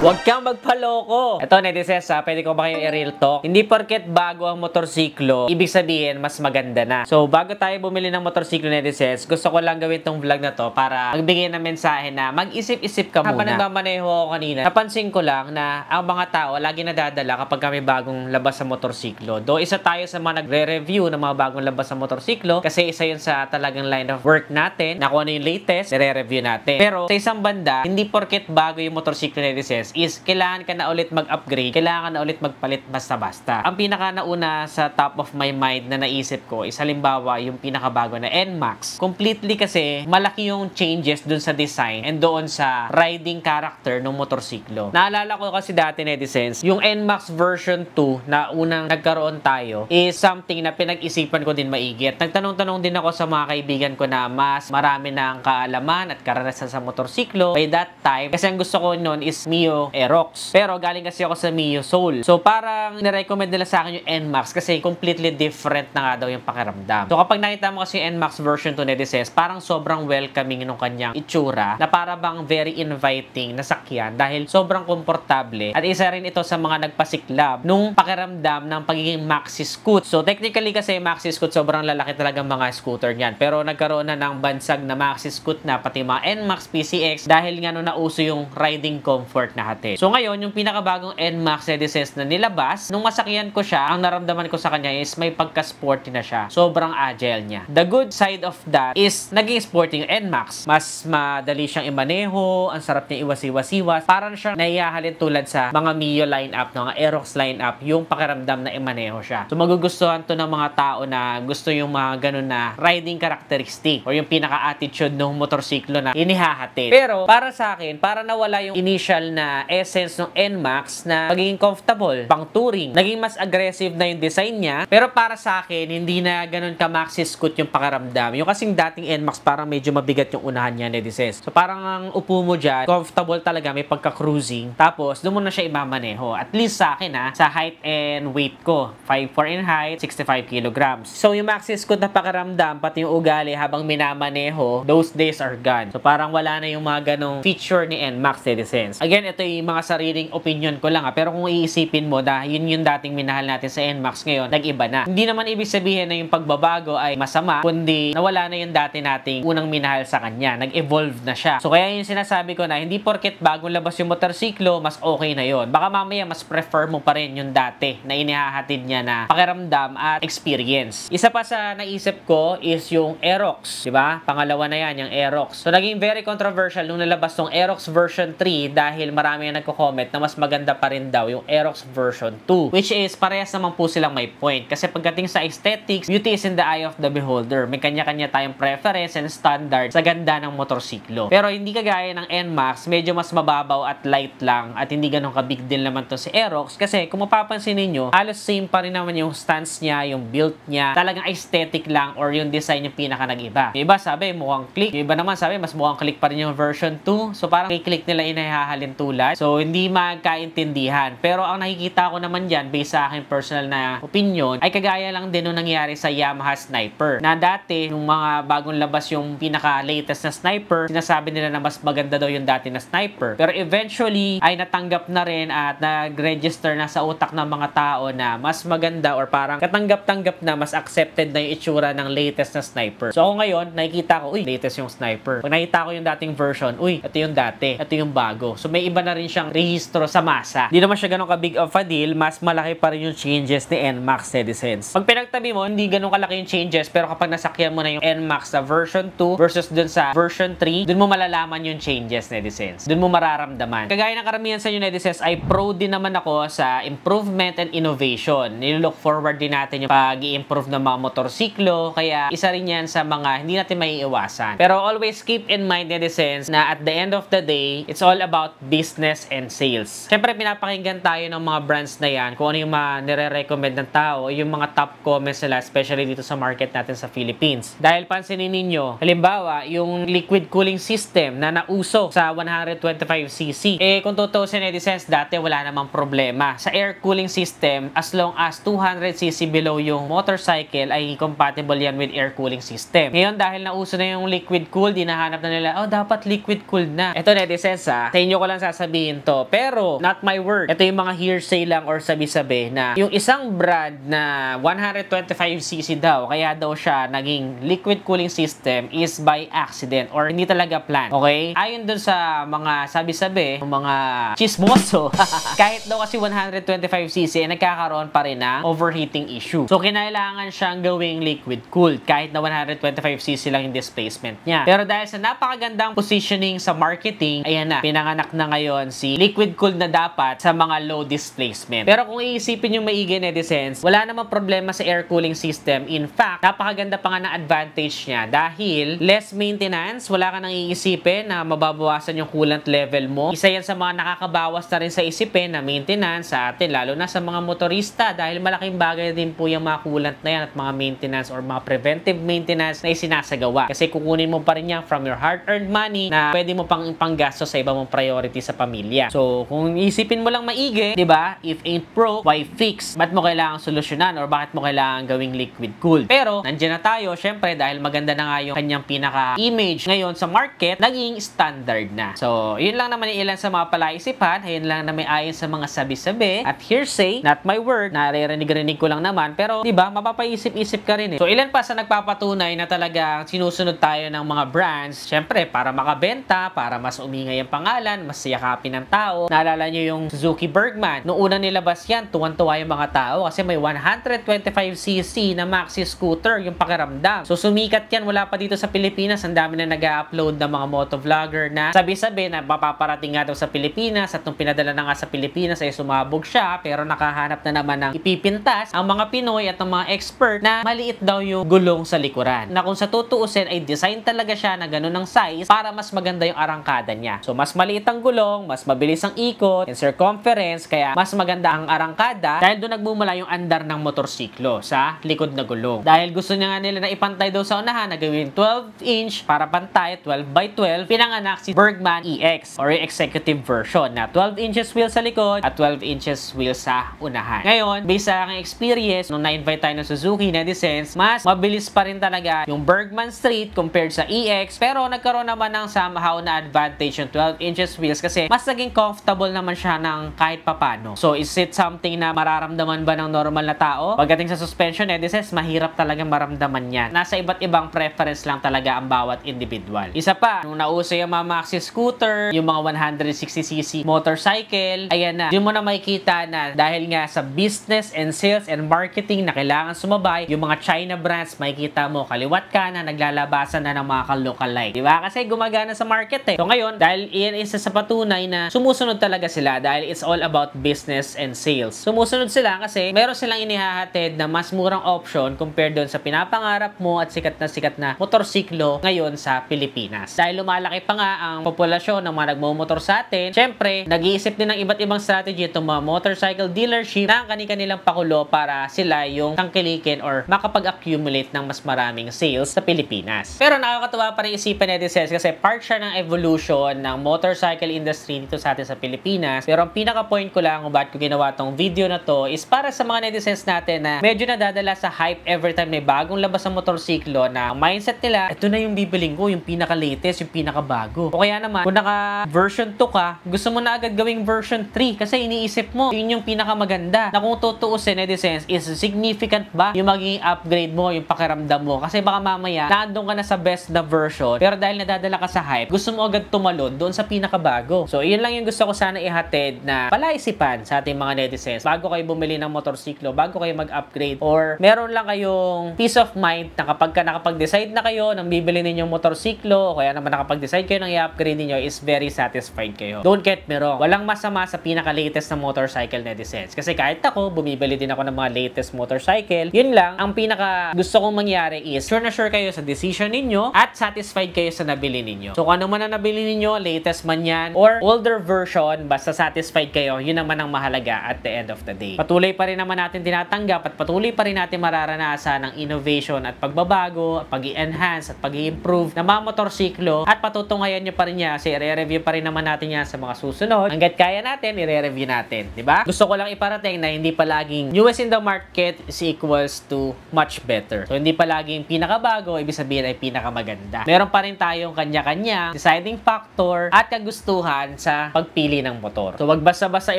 Huwag kang magpaloko. Ito, netizens, pwede ko ba kayo i-real talk? Hindi porket bago ang motorsiklo, ibig sabihin mas maganda na. So, bago tayo bumili ng motorsiklo, netizens, gusto ko lang gawin tong vlog na to para magbigay ng mensahe na mag-isip-isip ka muna. Habang nagmamaneho ako kanina, napansin ko lang na ang mga tao lagi nadadala kapag kami bagong labas sa motorsiklo. Do isa tayo sa mga nagre-review ng mga bagong labas sa motorsiklo kasi isa yun sa talagang line of work natin na kung ano yung latest, nire-review natin. Pero sa isang banda, hindi porket bago yung motorsiklo, netizens, is kailangan ka na ulit mag-upgrade, kailangan ka na ulit magpalit basta-basta. Ang pinaka nauna sa top of my mind na naisip ko is halimbawa yung pinakabago na NMAX. Completely kasi malaki yung changes dun sa design and doon sa riding character ng motorsiklo. Naalala ko kasi dati, netizens, yung NMAX version 2 na unang nagkaroon tayo is something na pinag-isipan ko din maigi. At nagtanong-tanong din ako sa mga kaibigan ko na mas marami na ang kaalaman at karanasan sa motorsiklo by that time kasi ang gusto ko noon is Mio Aerox. Pero galing kasi ako sa Mio Soul. So parang nirecommend nila sa akin yung NMAX kasi completely different na nga daw yung pakiramdam. So kapag nakita mo kasi yung NMAX version 2, netizens, parang sobrang welcoming nung kanyang itsura na para bang very inviting na sakyan dahil sobrang komportable. At isa rin ito sa mga nagpasiklab nung pakiramdam ng pagiging maxi scoot. So technically kasi maxi scoot sobrang lalaki talagang mga scooter niyan. Pero nagkaroon na ng bansag na maxi scoot na pati mga NMAX, PCX dahil nga nung nauso yung riding comfort na hatid. So ngayon, yung pinakabagong NMAX, netizens, na nilabas, nung masakyan ko siya, ang naramdaman ko sa kanya is may pagka-sporty na siya. Sobrang agile niya. The good side of that is naging sporty yung NMAX. Mas madali siyang imaneho, ang sarap niya iwas-iwas-iwas. Parang siyang naiyahalin tulad sa mga Mio lineup, mga Aerox lineup, yung pakiramdam na imaneho siya. So magugustuhan to ng mga tao na gusto yung mga ganun na riding characteristic or yung pinaka-attitude ng motorsiklo na inihahatid. Pero para sa akin, para nawala yung initial na essence ng NMAX na magiging comfortable, pang touring. Naging mas aggressive na yung design niya. Pero para sa akin, hindi na ganun ka maxi scoot yung pakiramdam. Yung kasing dating NMAX, parang medyo mabigat yung unahan niya, netizens. So parang ang upo mo dyan, comfortable talaga, may pagka-cruising. Tapos, doon mo na siya imamaneho. At least sa akin sa height and weight ko. 5'4" in height, 65 kilograms. So yung maxi scoot na pakiramdam, pati yung ugali habang minamaneho, those days are gone. So parang wala na yung mga ganong feature ni NMAX, netizens. Again, ito yung mga sariling opinion ko lang pero kung iisipin mo dahil yun yung dating minahal natin sa NMAX, ngayon nag-iba na. Hindi naman ibig sabihin na yung pagbabago ay masama, kundi nawala na yung dati nating unang minahal sa kanya. Nag-evolve na siya. So kaya yung sinasabi ko na hindi porket bagong labas yung motorsiklo, mas okay na yon. Baka mamaya mas prefer mo pa rin yung dati na inihahatid niya na pakiramdam at experience. Isa pa sa naisip ko is yung Aerox, di ba? Pangalawa na yan, yung Aerox. So naging very controversial nung nalabas tong Aerox version 3 dahil marami yung nagko-comment na mas maganda pa rin daw yung Aerox version 2. Which is, parehas naman po silang may point. Kasi pagdating sa aesthetics, beauty is in the eye of the beholder. May kanya-kanya tayong preference and standard sa ganda ng motorsiklo. Pero hindi kagaya ng NMAX, medyo mas mababaw at light lang at hindi ganun ka-big deal naman to si Aerox. Kasi kung mapapansin ninyo, halos same pa rin naman yung stance niya, yung build niya. Talagang aesthetic lang or yung design yung pinaka nag-iba. Yung iba sabi, mukhang click. Yung iba naman sabi, mas mukhang click pa rin yung version 2. So parang kay-click nila inahahalin tulad. So hindi magkaintindihan. Pero ang nakikita ko naman dyan, based sa akin personal na opinion, ay kagaya lang din nung nangyari sa Yamaha Sniper. Na dati, nung mga bagong labas yung pinaka-latest na Sniper, sinasabi nila na mas maganda daw yung dati na Sniper. Pero eventually, ay natanggap na rin at nag-register na sa utak ng mga tao na mas maganda or parang katanggap-tanggap na, mas accepted na yung itsura ng latest na Sniper. So ako ngayon, nakikita ko, uy, latest yung Sniper. Pag nakita ko yung dating version, uy, ito yung dati, ito yung bago. So may iba na rin siyang rehistro sa masa. Hindi naman siya ganun ka-big of a deal, mas malaki pa rin yung changes ni NMAX, netizens. Pag pinagtabi mo, hindi ganun kalaki yung changes, pero kapag nasakyan mo na yung NMAX sa version 2 versus dun sa version 3, dun mo malalaman yung changes, netizens. Dun mo mararamdaman. Kagaya ng karamihan sa inyo, netizens, ay pro din naman ako sa improvement and innovation. Nilook forward din natin yung pag-i-improve ng mga motorsiklo, kaya isa rin yan sa mga hindi natin maiiwasan. Pero always keep in mind, netizens, na at the end of the day, it's all about business and sales. Siyempre, pinapakinggan tayo ng mga brands na yan kung ano yung mga nire-recommend ng tao, yung mga top comments nila, especially dito sa market natin sa Philippines. Dahil pansinin ninyo, halimbawa, yung liquid cooling system na nauso sa 125cc. Kung totoo sa netizens, dati wala namang problema. Sa air cooling system, as long as 200cc below yung motorcycle, ay compatible yan with air cooling system. Ngayon, dahil nauso na yung liquid cooled, hinahanap na nila, oh, dapat liquid cooled na. Ito, netizens, sa inyo ko lang sasabihin sabihin to. Pero, not my word. Ito yung mga hearsay lang or sabi-sabi na yung isang brand na 125cc daw, kaya daw siya naging liquid cooling system is by accident or hindi talaga plan. Okay? Ayon dun sa mga sabi-sabi, mga chismoso, kahit daw kasi 125cc, nagkakaroon pa rin ng overheating issue. So, kinailangan siyang gawing liquid cooled kahit na 125cc lang yung displacement niya. Pero dahil sa napakagandang positioning sa marketing, ayan na, pinanganak na ngayon si liquid cooled na dapat sa mga low displacement. Pero kung iisipin yung maigi, netizens, wala namang problema sa air cooling system. In fact, napakaganda pa nga ng advantage niya dahil less maintenance, wala ka nang iisipin na mababawasan yung coolant level mo. Isa yan sa mga nakakabawas na rin sa isipin na maintenance sa atin, lalo na sa mga motorista dahil malaking bagay din po yung mga coolant na yan at mga maintenance or mga preventive maintenance na isinasagawa. Kasi kukunin mo pa rin yan from your hard-earned money na pwede mo pang panggasto sa iba mong priority sa pamilya. So, kung isipin mo lang maigi, di ba? If ain't broke, why fix? Ba't mo kailangang solusyonan or bakit mo kailangan gawing liquid cooled? Pero, nandiyan na tayo, syempre, dahil maganda na nga yung kanyang pinaka-image ngayon sa market, naging standard na. So, yun lang naman yung ilan sa mga palaisipan, yun lang na may ayon sa mga sabi-sabi at hearsay, not my word, naririnig-rinig ko lang naman, pero, di ba, mapapaisip-isip ka rin eh. So, ilan pa sa nagpapatunay na talaga sinusunod tayo ng mga brands, syempre, para makabenta, para mas umingay ang pangalan, mas yakapin ng tao. Naalala nyo yung Suzuki Bergman. Noong unang nilabas yan, tuwan-tuwa yung mga tao kasi may 125cc na maxi scooter, yung pakiramdam. So, sumikat yan, wala pa dito sa Pilipinas. Ang dami na nag-upload ng mga motovlogger na sabi-sabi na mapaparating nga daw sa Pilipinas at nung pinadala na nga sa Pilipinas ay sumabog siya pero nakahanap na naman ng ipipintas ang mga Pinoy at ang mga expert na maliit daw yung gulong sa likuran. Na kung sa tutuusin ay design talaga siya na ganun ng size para mas maganda yung arangkada niya. So, mas maliit ang gulong, mas mabilis ang ikot, and circumference, kaya mas maganda ang arangkada dahil doon nagmumula yung andar ng motorsiklo sa likod na gulong. Dahil gusto niya nga nila na ipantay daw sa unahan na gawin 12-inch para pantay, 12x12, pinanganak si Bergman EX or yung executive version na 12 inches wheel sa likod at 12 inches wheel sa unahan. Ngayon, based sa aking experience, nung na-invite tayo ng Suzuki, netizens, mas mabilis pa rin talaga yung Bergman Street compared sa EX, pero nagkaroon naman ng somehow na advantage yung 12 inches wheels kasi mas naging comfortable naman siya ng kahit papano. So, is it something na mararamdaman ba ng normal na tao? Pagdating sa suspension, netizens, mahirap talaga maramdaman yan. Nasa iba't ibang preference lang talaga ang bawat individual. Isa pa, nung nauso yung mga maxi scooter, yung mga 160cc motorcycle, ayan na, yun mo na makikita na dahil nga sa business and sales and marketing na kailangan sumabay, yung mga China brands, makikita mo kaliwat ka na naglalabasan na ng mga ka-lookalike. Diba? Kasi gumagana sa market eh. So ngayon, dahil iyan isa sa patunay na sumusunod talaga sila dahil it's all about business and sales. Sumusunod sila kasi meron silang inihahatid na mas murang option compared doon sa pinapangarap mo at sikat na motorsiklo ngayon sa Pilipinas. Dahil lumalaki pa nga ang populasyon ng mga nagmumotor sa atin, syempre, nag-iisip din ng iba't ibang strategy itong mga motorcycle dealership na kani-kanilang pakulo para sila yung tangkilikin or makapag-accumulate ng mas maraming sales sa Pilipinas. Pero nakakatuwa pa rin isipin netizens kasi part siya ng evolution ng motorcycle industry dito sa atin sa Pilipinas. Pero ang pinaka-point ko lang kung bakit ko ginawa tong video na to is para sa mga netizens natin na medyo nadadala sa hype every time may bagong labas ng motorsiklo na ang mindset nila, ito na yung bibiling ko, yung pinaka-latest, yung pinaka-bago. O kaya naman, kung naka-version 2 ka, gusto mo na agad gawing version 3 kasi iniisip mo, yun yung pinaka-maganda. Na kung tutuusin, netizens, is significant ba yung magiging upgrade mo, yung pakiramdam mo? Kasi baka mamaya, naandun ka na sa best na version, pero dahil nadadala ka sa hype, gusto mo agad tumalon doon sa pinakabago. So, yun lang yung gusto ko sana ihatid na palaisipan sa ating mga netizens bago kayo bumili ng motorsiklo, bago kayo mag-upgrade, or meron lang kayong peace of mind na kapag nakapag-decide na kayo ng bibili ninyong motorsiklo, o kaya naman nakapag-decide kayo ng i-upgrade ninyo, is very satisfied kayo. Don't get me wrong, walang masama sa pinaka-latest na motorcycle, netizens. Kasi kahit ako, bumibili din ako ng mga latest motorcycle. Yun lang, ang pinaka gusto kong mangyari is sure na sure kayo sa decision ninyo at satisfied kayo sa nabili ninyo. So, kung ano man ang nabili ninyo, latest man yan, or older version, basta satisfied kayo, yun naman ang mahalaga at the end of the day. Patuloy pa rin naman natin tinatanggap at patuloy pa rin natin mararanasan ng innovation at pagbabago, pag-i-enhance at pag-i-improve ng mga motorsiklo at patutungayan nyo pa rin niya kasi i-review pa rin naman natin yan sa mga susunod. Hanggat kaya natin, i-review natin. Diba? Gusto ko lang iparating na hindi palaging newest in the market is equals to much better. So, hindi palaging pinakabago, ibig sabihin ay pinakamaganda. Meron pa rin tayong kanya-kanya deciding factor at kagustuhan sa pagpili ng motor. So, wag basta-basta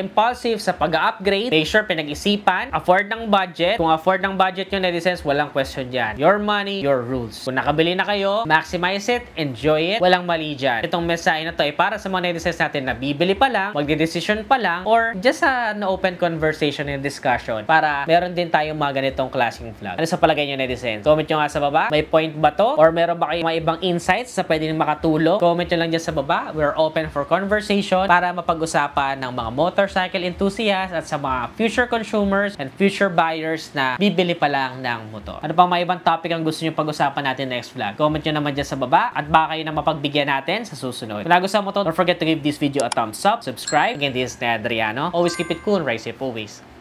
impulsive sa pag-upgrade. Make sure pinag-isipan, afford ng budget. Kung afford ng budget nyo, netizens, walang question dyan. Your money, your rules. Kung nakabili na kayo, maximize it, enjoy it, walang mali dyan. Itong mensahe na to ay para sa mga netizens natin na bibili pa lang, magde-decision pa lang, or just na open conversation and discussion para meron din tayong mga ganitong klaseng vlog. Ano sa palagay nyo, netizens? Comment nyo nga sa baba. May point ba to? Or meron ba kayong mga ibang insights na pwede nang makatulong? Comment nyo lang dyan sa baba. We're open for conversation para mapag-usapan ng mga motorcycle enthusiasts at sa mga future consumers and future buyers na bibili pa lang ng motor. Ano pang mga ibang topic ang gusto nyo pag-usapan natin next vlog? Comment nyo naman dyan sa baba at baka kayo na mapagbigyan natin sa susunod. Kung nagustuhan mo to, don't forget to give this video a thumbs up, subscribe. Again, this is Adriano. Always keep it cool and ride safe always.